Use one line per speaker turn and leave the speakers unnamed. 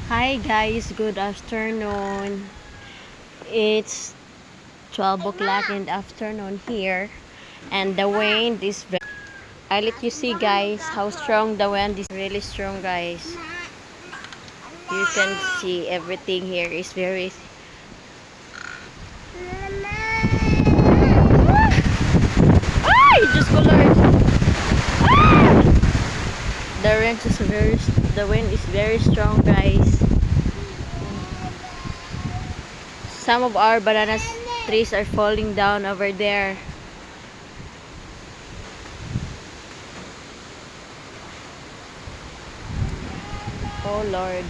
Hi guys, good afternoon. It's 12 o'clock in the afternoon here, and the wind is very. I let you see guys how strong the wind is, really strong guys. You can see everything here is very. Ay, just go Lord. The wind is very strong guys. Some of our banana trees are falling down over there. Oh Lord.